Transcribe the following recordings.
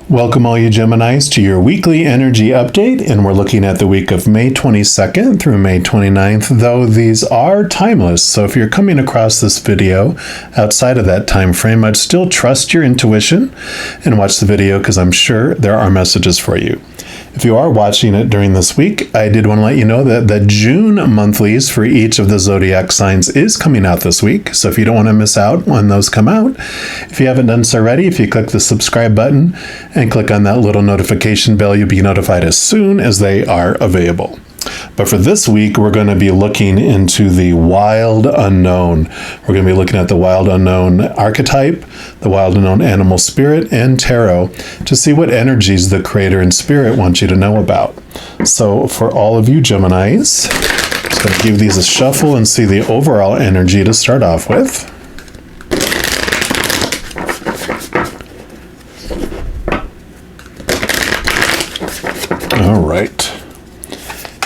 Welcome all you Geminis to your weekly energy update, and we're looking at the week of May 22nd through May 29th, though these are timeless. So if you're coming across this video outside of that time frame, I'd still trust your intuition and watch the video because I'm sure there are messages for you. If you are watching it during this week, I did want to let you know that the June monthlies for each of the zodiac signs is coming out this week. So if you don't want to miss out when those come out, if you haven't done so already, if you click the subscribe button and click on that little notification bell, you'll be notified as soon as they are available. But for this week, we're going to be looking into the wild unknown. We're going to be looking at the wild unknown archetype, the wild unknown animal spirit, and tarot to see what energies the creator and spirit want you to know about. So for all of you Geminis, I'm just going to give these a shuffle and see the overall energy to start off with. All right.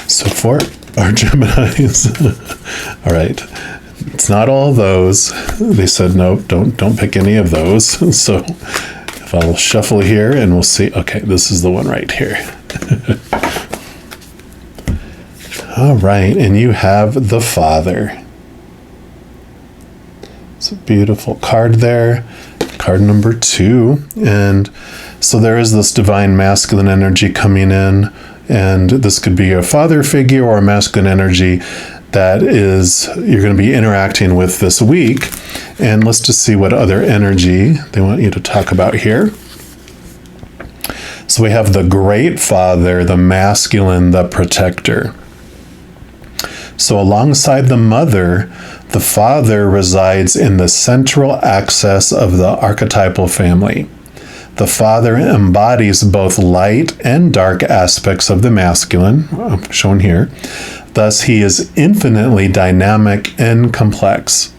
So for our Geminis, all right, it's not all those. They said, no, don't pick any of those. So if I'll shuffle here and we'll see, okay, this is the one right here. All right, and you have the Father. It's a beautiful card there, card number 2. And so there is this divine masculine energy coming in. And this could be a father figure or a masculine energy that is you're going to be interacting with this week. And let's just see what other energy they want you to talk about here. So we have the Great Father, the masculine, the protector. So alongside the mother, the father resides in the central axis of the archetypal family. The father embodies both light and dark aspects of the masculine, shown here. Thus, he is infinitely dynamic and complex.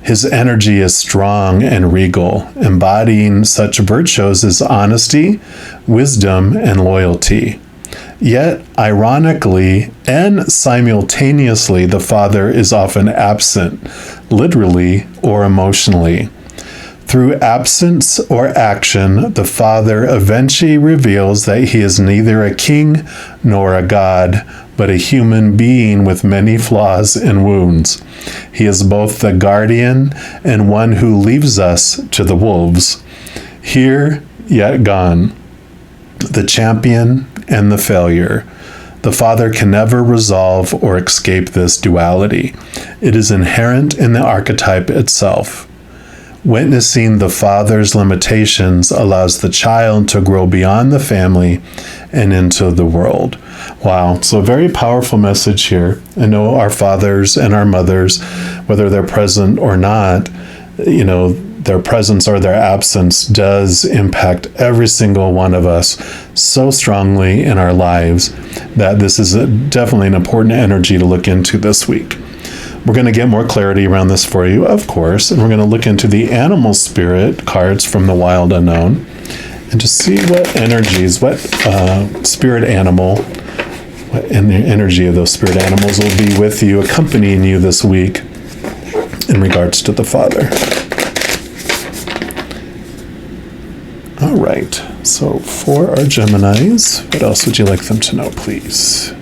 His energy is strong and regal, embodying such virtues as honesty, wisdom, and loyalty. Yet, ironically and simultaneously, the father is often absent, literally or emotionally. Through absence or action, the Father eventually reveals that he is neither a king nor a god, but a human being with many flaws and wounds. He is both the guardian and one who leaves us to the wolves. Here, yet gone. The champion and the failure. The Father can never resolve or escape this duality. It is inherent in the archetype itself. Witnessing the father's limitations allows the child to grow beyond the family and into the world. Wow, so a very powerful message here. I know our fathers and our mothers, whether they're present or not, their presence or their absence does impact every single one of us so strongly in our lives that this is definitely an important energy to look into this week. We're going to get more clarity around this for you, of course, and we're going to look into the animal spirit cards from the wild unknown and to see what energies, what spirit animal, what energy of those spirit animals will be with you, accompanying you this week in regards to the Father. All right, so for our Geminis, what else would you like them to know, please?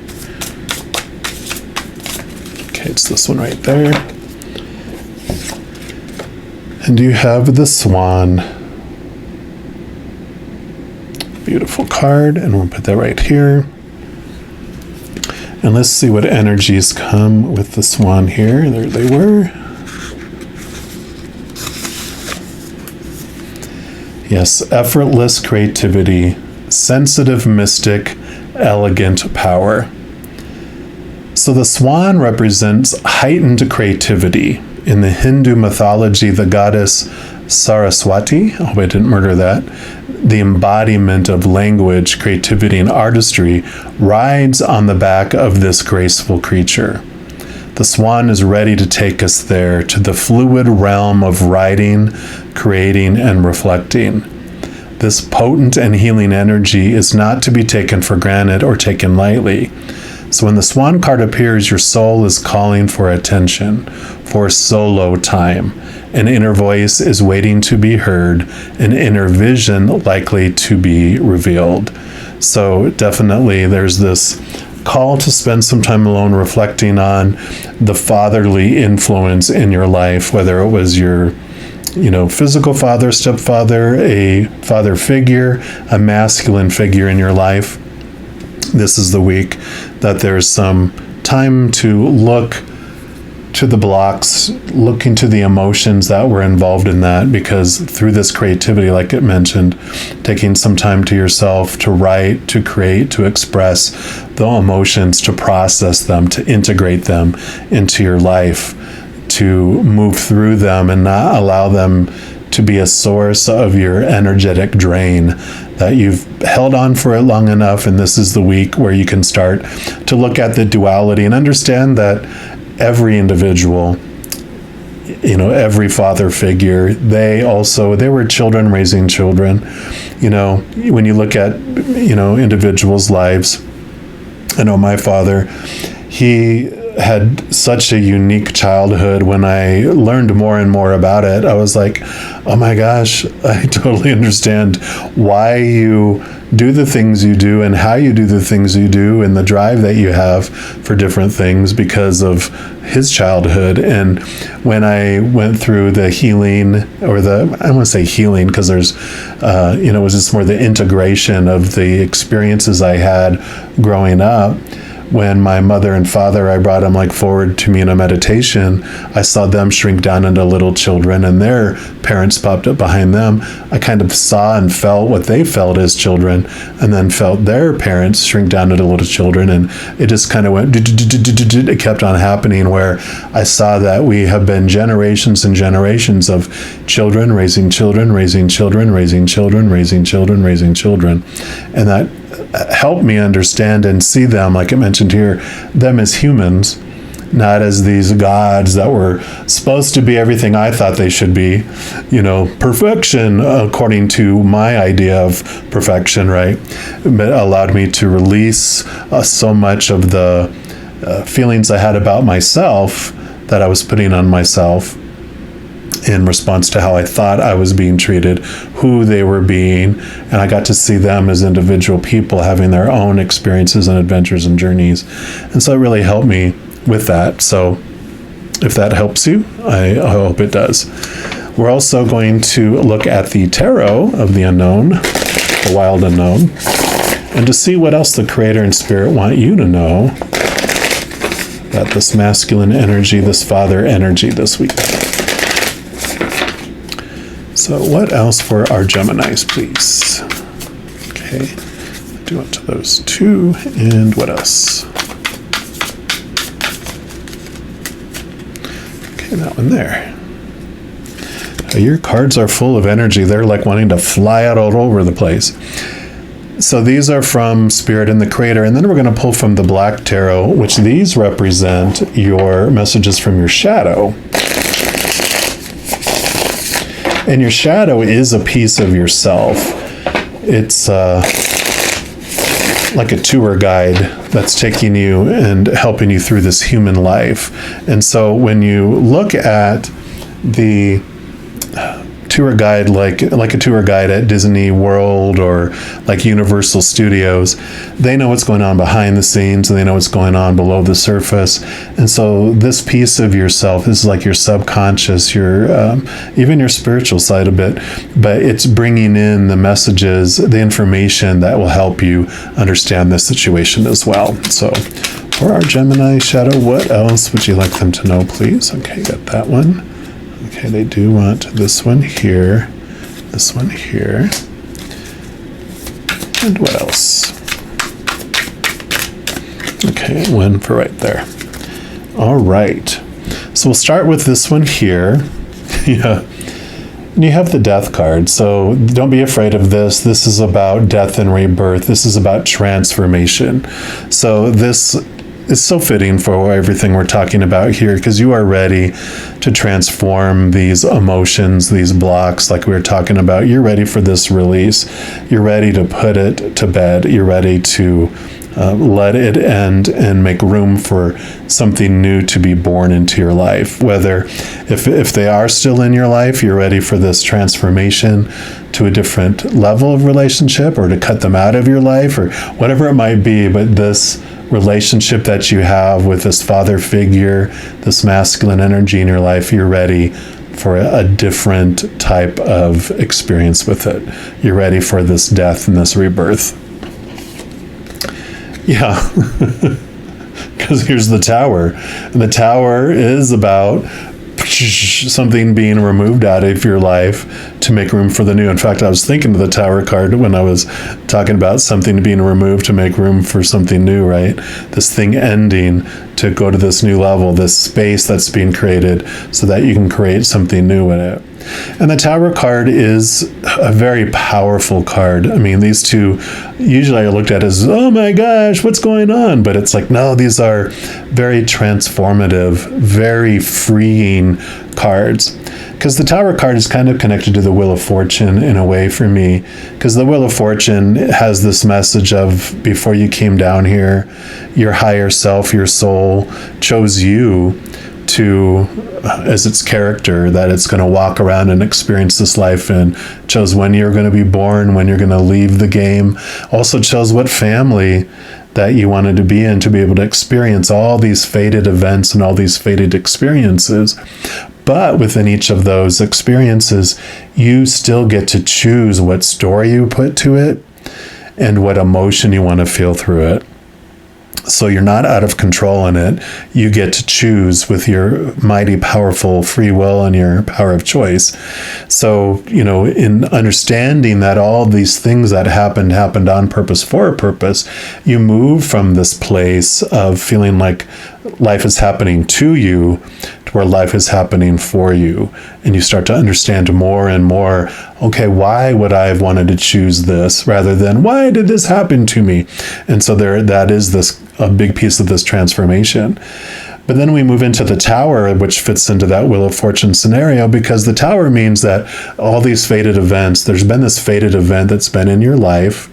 Okay, it's this one right there. And you have the Swan. Beautiful card, and we'll put that right here. And let's see what energies come with the Swan here. There they were. Yes, effortless creativity, sensitive mystic, elegant power. So the swan represents heightened creativity. In the Hindu mythology, the goddess Saraswati, I hope I didn't murder that, the embodiment of language, creativity, and artistry, rides on the back of this graceful creature. The swan is ready to take us there, to the fluid realm of writing, creating, and reflecting. This potent and healing energy is not to be taken for granted or taken lightly. So when the Swan card appears, your soul is calling for attention, for solo time. An inner voice is waiting to be heard, an inner vision likely to be revealed. So definitely there's this call to spend some time alone reflecting on the fatherly influence in your life, whether it was your physical father, stepfather, a father figure, a masculine figure in your life. This is the week that there's some time to look to the blocks, look into the emotions that were involved in that, because through this creativity, like it mentioned, taking some time to yourself to write, to create, to express the emotions, to process them, to integrate them into your life, to move through them and not allow them to be a source of your energetic drain, that you've held on for it long enough. And this is the week where you can start to look at the duality and understand that every individual, every father figure, they were children raising children. When you look at, individuals' lives, I know my father, he had such a unique childhood. When I learned more and more about it, I was like, oh my gosh, I totally understand why you do the things you do and how you do the things you do and the drive that you have for different things because of his childhood. And when I went through the healing, or I don't want to say healing because there's, it was just more the integration of the experiences I had growing up. When my mother and father, I brought them forward to me in a meditation, I saw them shrink down into little children and their parents popped up behind them. I kind of saw and felt what they felt as children, and then felt their parents shrink down into little children. And it just kind of went, it kept on happening, where I saw that we have been generations and generations of children raising children, raising children, raising children, raising children, raising children. And that helped me understand and see them, like I mentioned here, them as humans, not as these gods that were supposed to be everything I thought they should be, perfection according to my idea of perfection, right? It allowed me to release so much of the feelings I had about myself that I was putting on myself in response to how I thought I was being treated, who they were being, and I got to see them as individual people having their own experiences and adventures and journeys. And so it really helped me with that. So if that helps you, I hope it does. We're also going to look at the tarot of the unknown, the wild unknown, and to see what else the Creator and Spirit want you to know about this masculine energy, this father energy this week. So what else for our Geminis, please? Okay, do want to those two, and what else? Okay, that one there. Your cards are full of energy. They're like wanting to fly out all over the place. So these are from Spirit and the Creator, and then we're going to pull from the Black Tarot, which these represent your messages from your shadow. And your shadow is a piece of yourself. It's like a tour guide that's taking you and helping you through this human life. And so when you look at the tour guide, like a tour guide at Disney World or like Universal Studios, they know what's going on behind the scenes and they know what's going on below the surface. And so this piece of yourself is like your subconscious, your even your spiritual side a bit, but it's bringing in the messages, the information that will help you understand this situation as well. So for our Gemini shadow, what else would you like them to know, please? Okay, got that one. Okay, they do want this one here, and what else? Okay, one for right there. All right, so we'll start with this one here. Yeah, and you have the Death card, so don't be afraid of this. This is about death and rebirth. This is about transformation. So this is so fitting for everything we're talking about here, because you are ready to transform these emotions, these blocks like we were talking about. You're ready for this release. You're ready to put it to bed. You're ready to let it end and make room for something new to be born into your life. Whether if they are still in your life, you're ready for this transformation to a different level of relationship, or to cut them out of your life, or whatever it might be. But this relationship that you have with this father figure, this masculine energy in your life, you're ready for a different type of experience with it. You're ready for this death and this rebirth. Yeah. Because here's the Tower. And the Tower is about something being removed out of your life to make room for the new. In fact, I was thinking of the Tower card when I was talking about something being removed to make room for something new, right? This thing ending to go to this new level, this space that's being created so that you can create something new in it. And the Tower card is a very powerful card. I mean, these two usually are looked at as, oh my gosh, what's going on? But it's like, no, these are very transformative, very freeing cards. Because the Tower card is kind of connected to the Wheel of Fortune in a way for me. Because the Wheel of Fortune has this message of, before you came down here, your higher self, your soul, chose you to, as its character, that it's going to walk around and experience this life, and chose when you're going to be born, when you're going to leave the game. Also chose what family that you wanted to be in to be able to experience all these fated events and all these fated experiences. But within each of those experiences, you still get to choose what story you put to it and what emotion you want to feel through it. So you're not out of control in it. You get to choose with your mighty, powerful free will and your power of choice. So, in understanding that all these things that happened on purpose for a purpose, you move from this place of feeling like life is happening to you to where life is happening for you. And you start to understand more and more, okay, why would I have wanted to choose this rather than why did this happen to me? And so that is a big piece of this transformation. But then we move into the Tower, which fits into that Wheel of Fortune scenario, because the Tower means that all these fated events, there's been this fated event that's been in your life,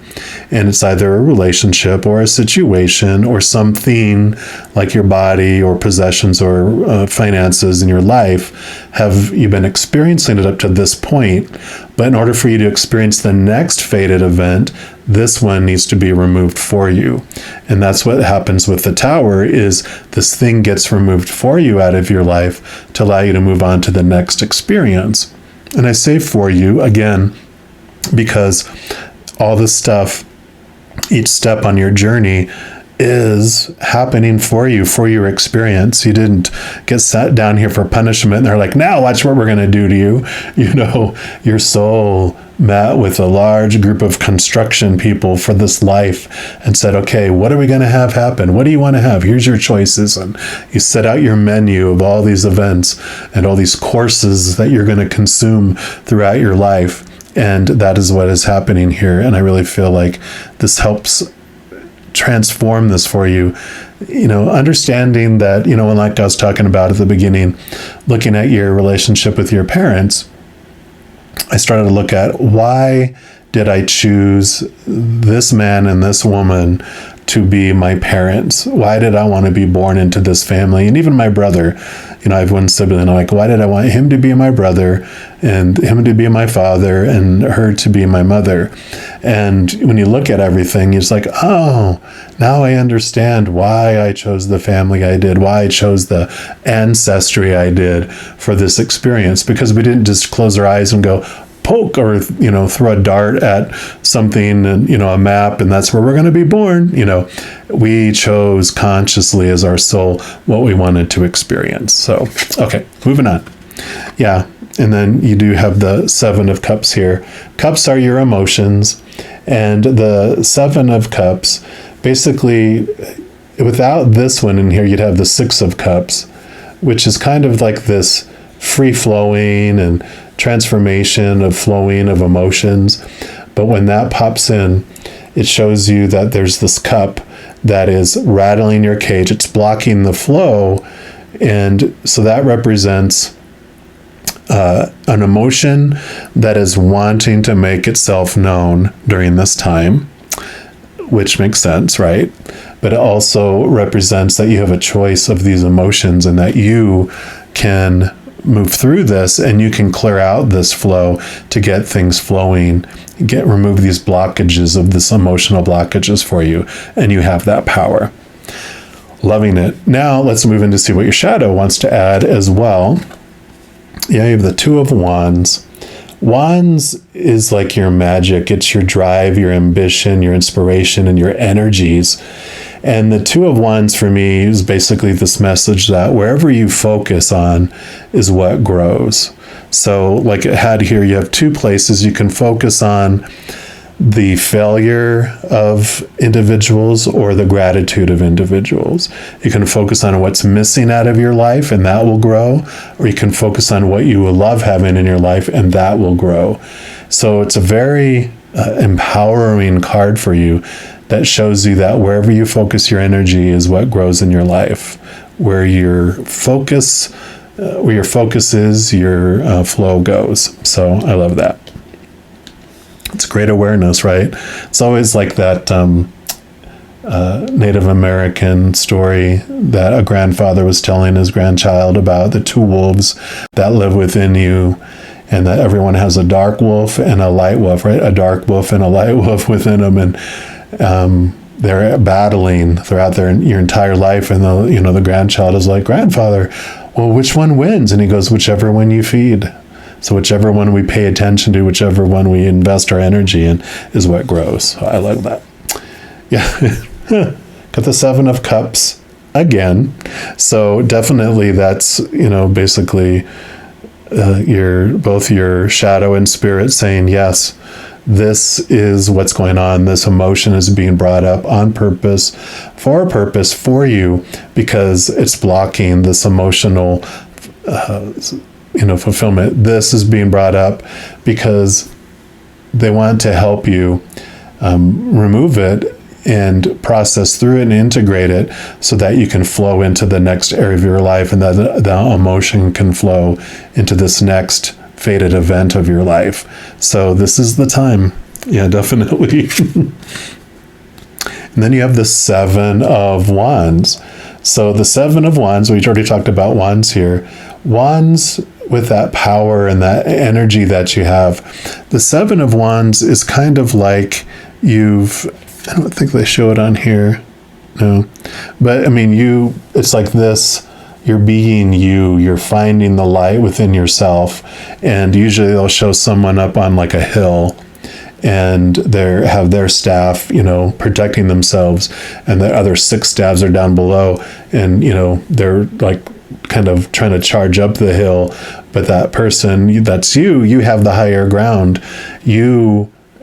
and it's either a relationship or a situation or something like your body or possessions or finances in your life. Have you been experiencing it up to this point? But in order for you to experience the next fated event, this one needs to be removed for you. And that's what happens with the Tower, is this thing gets removed for you out of your life to allow you to move on to the next experience. And I say for you, again, because all this stuff, each step on your journey is happening for you, for your experience. You didn't get sat down here for punishment and they're like, now watch what we're going to do to you. Your soul met with a large group of construction people for this life and said, okay, what are we going to have happen? What do you want to have? Here's your choices. And you set out your menu of all these events and all these courses that you're going to consume throughout your life. And that is what is happening here. And I really feel like this helps transform this for you. Understanding that, like I was talking about at the beginning, looking at your relationship with your parents, I started to look at, why did I choose this man and this woman to be my parents? Why did I want to be born into this family? And even my brother, I have one sibling, and I'm like, why did I want him to be my brother and him to be my father and her to be my mother? And when you look at everything, it's like, oh, now I understand why I chose the family I did, why I chose the ancestry I did for this experience, because we didn't just close our eyes and go, poke or throw a dart at something and a map, and that's where we're going to be born. We chose consciously as our soul what we wanted to experience. So okay, moving on. Yeah, and then you do have the Seven of Cups here. Cups are your emotions, and the Seven of Cups, basically, without this one in here, you'd have the Six of Cups, which is kind of like this free flowing and transformation of flowing of emotions. But when that pops in, it shows you that there's this cup that is rattling your cage. It's blocking the flow. And so that represents an emotion that is wanting to make itself known during this time. which makes sense, right? But it also represents that you have a choice of these emotions and that you can move through this and you can clear out this flow to get things flowing, remove these blockages of this emotional blockages for you, and you have that power. Loving it. Now let's move in to see what your shadow wants to add as well. Yeah, you have the Two of Wands. Wands is like your magic. It's your drive, your ambition, your inspiration, and your energies. And the Two of Wands for me is basically this message that wherever you focus on is what grows. So like it had here, you have two places you can focus on: the failure of individuals or the gratitude of individuals. You can focus on what's missing out of your life and that will grow, or you can focus on what you will love having in your life and that will grow. So it's a very empowering card for you that shows you that wherever you focus your energy is what grows in your life. Where your focus is, your flow goes. So I love that. It's great awareness, right? It's always like that Native American story that a grandfather was telling his grandchild about the two wolves that live within you, and that everyone has a dark wolf and a light wolf, right? A dark wolf and a light wolf within them, and they're battling throughout your entire life. And the grandchild is like, "Grandfather, well, which one wins?" And he goes, "Whichever one you feed." So whichever one we pay attention to, whichever one we invest our energy in is what grows. So I love that. Yeah. Got the Seven of Cups again. So definitely that's, basically both your shadow and spirit saying, yes, this is what's going on. This emotion is being brought up on purpose, for a purpose, for you, because it's blocking this emotional fulfillment. This is being brought up because they want to help you remove it and process through it and integrate it so that you can flow into the next area of your life, and that the emotion can flow into this next fated event of your life. So this is the time. Yeah, definitely. And then you have the Seven of Wands. So the Seven of Wands, we already talked about wands here. Wands with that power and that energy that you have. The Seven of Wands is kind of like I don't think they show it on here. No. But I mean, it's like this, you're being you're finding the light within yourself. And usually they'll show someone up on like a hill, and they have their staff, protecting themselves, and the other 6 staffs are down below, and, they're like kind of trying to charge up the hill. But that person, that's you have the higher ground.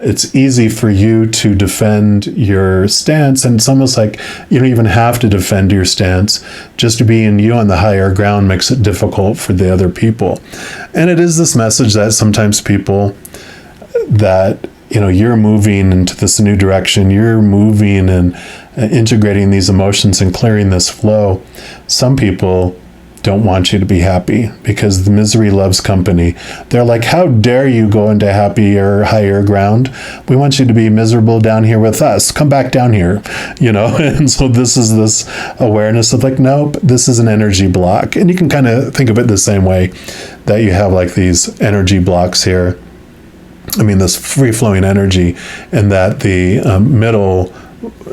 It's easy for you to defend your stance, and it's almost like you don't even have to defend your stance. Just being you on the higher ground makes it difficult for the other people. And it is this message that sometimes people that, you're moving into this new direction, you're moving and integrating these emotions and clearing this flow. Some people don't want you to be happy because the misery loves company. They're like, how dare you go into happier, higher ground? We want you to be miserable down here with us. Come back down here, And so this is this awareness of like, nope, this is an energy block. And you can kind of think of it the same way that you have like these energy blocks here. I mean, this free-flowing energy, and that the middle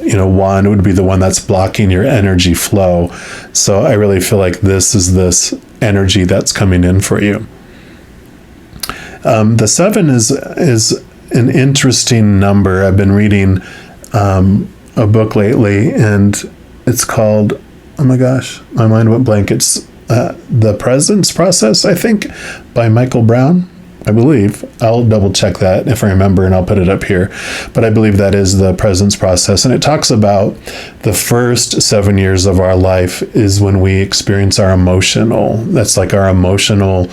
one would be the one that's blocking your energy flow. So I really feel like this is this energy that's coming in for you. The 7 is an interesting number. I've been reading a book lately, and it's called, oh my gosh, my mind went blank. It's The Presence Process, I think, by Michael Brown. I believe. I'll double check that if I remember, and I'll put it up here. But I believe that is the presence process. And it talks about the first 7 years of our life is when we experience our emotional. That's like our emotional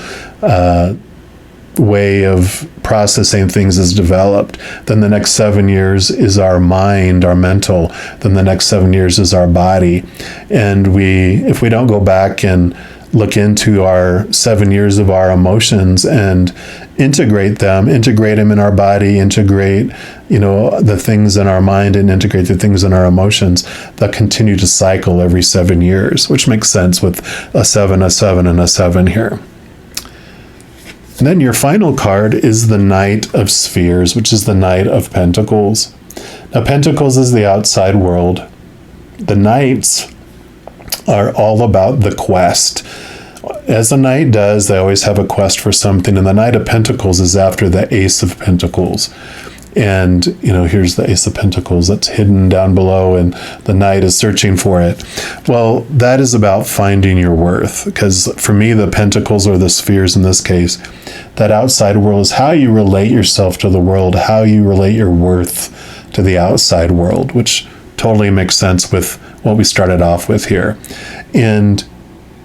way of processing things is developed. Then the next 7 years is our mind, our mental. Then the next 7 years is our body. And if we don't go back and look into our 7 years of our emotions and integrate them in our body, integrate, the things in our mind, and integrate the things in our emotions that continue to cycle every 7 years, which makes sense with a 7, a 7, and a 7 here. And then your final card is the Knight of Spheres, which is the Knight of Pentacles. Now, Pentacles is the outside world. The Knights are all about the quest. As the Knight does, they always have a quest for something, and the Knight of Pentacles is after the Ace of Pentacles. And, here's the Ace of Pentacles that's hidden down below, and the Knight is searching for it. Well, that is about finding your worth, because for me, the Pentacles, or the spheres in this case, that outside world is how you relate yourself to the world, how you relate your worth to the outside world, which totally makes sense with what we started off with here. And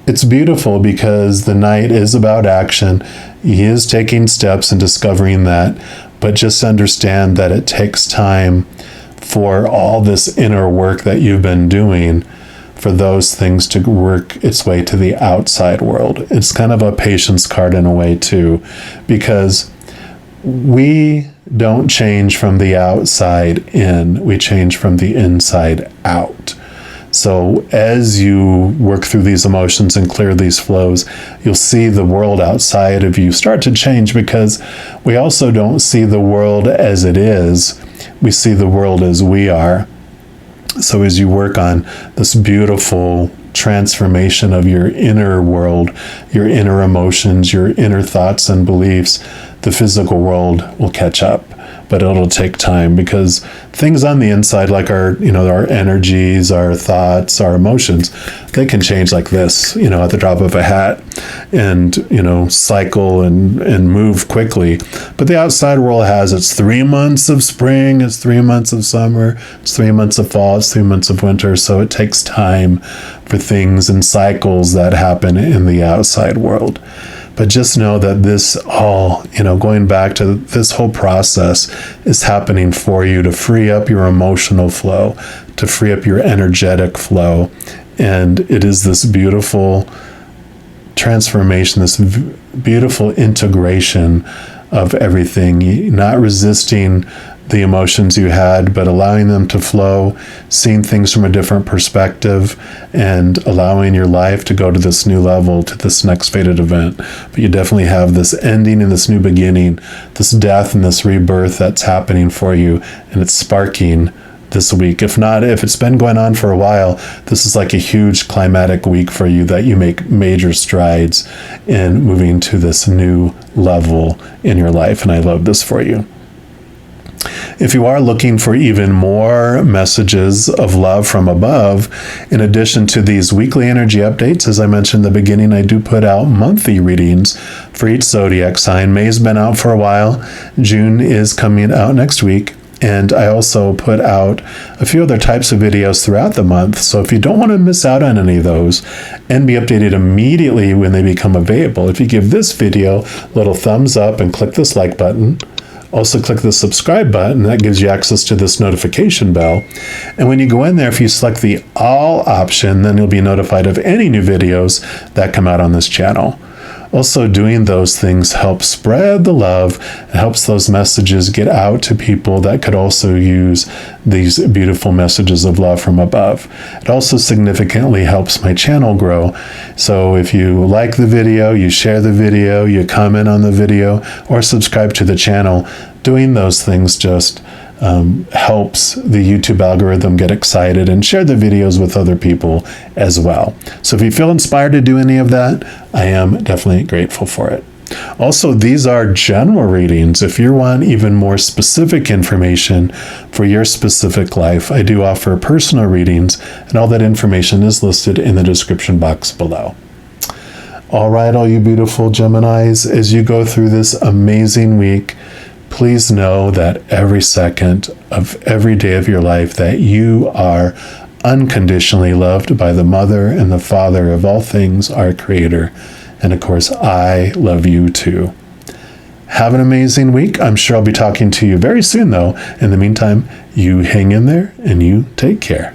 it's beautiful because the Knight is about action. He is taking steps and discovering that, but just understand that it takes time for all this inner work that you've been doing for those things to work its way to the outside world. It's kind of a patience card in a way too, because we don't change from the outside in, we change from the inside out. So as you work through these emotions and clear these flows, you'll see the world outside of you start to change, because we also don't see the world as it is. We see the world as we are. So as you work on this beautiful transformation of your inner world, your inner emotions, your inner thoughts and beliefs, the physical world will catch up. But it'll take time, because things on the inside, like our energies, our thoughts, our emotions, they can change like this, at the drop of a hat, and, cycle and move quickly. But the outside world has its 3 months of spring, it's 3 months of summer, it's 3 months of fall, it's 3 months of winter. So it takes time for things and cycles that happen in the outside world. But just know that this all, going back to this whole process is happening for you to free up your emotional flow, to free up your energetic flow. And it is this beautiful transformation, this beautiful integration of everything, not resisting the emotions you had, but allowing them to flow, seeing things from a different perspective, and allowing your life to go to this new level, to this next fated event. But you definitely have this ending and this new beginning, this death and this rebirth that's happening for you, and it's sparking this week. If it's been going on for a while, this is like a huge climatic week for you, that you make major strides in moving to this new level in your life. And I love this for you. If you are looking for even more messages of love from above, in addition to these weekly energy updates, as I mentioned in the beginning, I do put out monthly readings for each zodiac sign. May's been out for a while. June is coming out next week. And I also put out a few other types of videos throughout the month. So if you don't want to miss out on any of those and be updated immediately when they become available, if you give this video a little thumbs up and click this like button, also click the subscribe button, that gives you access to this notification bell. And when you go in there, if you select the all option, then you'll be notified of any new videos that come out on this channel. Also, doing those things helps spread the love. It helps those messages get out to people that could also use these beautiful messages of love from above. It also significantly helps my channel grow. So if you like the video, you share the video, you comment on the video, or subscribe to the channel, doing those things just helps the YouTube algorithm get excited and share the videos with other people as well. So if you feel inspired to do any of that, I am definitely grateful for it. Also, these are general readings. If you want even more specific information for your specific life, I do offer personal readings, and all that information is listed in the description box below. All right, all you beautiful Geminis, as you go through this amazing week, please know that every second of every day of your life that you are unconditionally loved by the Mother and the Father of all things, our Creator. And of course, I love you too. Have an amazing week. I'm sure I'll be talking to you very soon, though. In the meantime, you hang in there and you take care.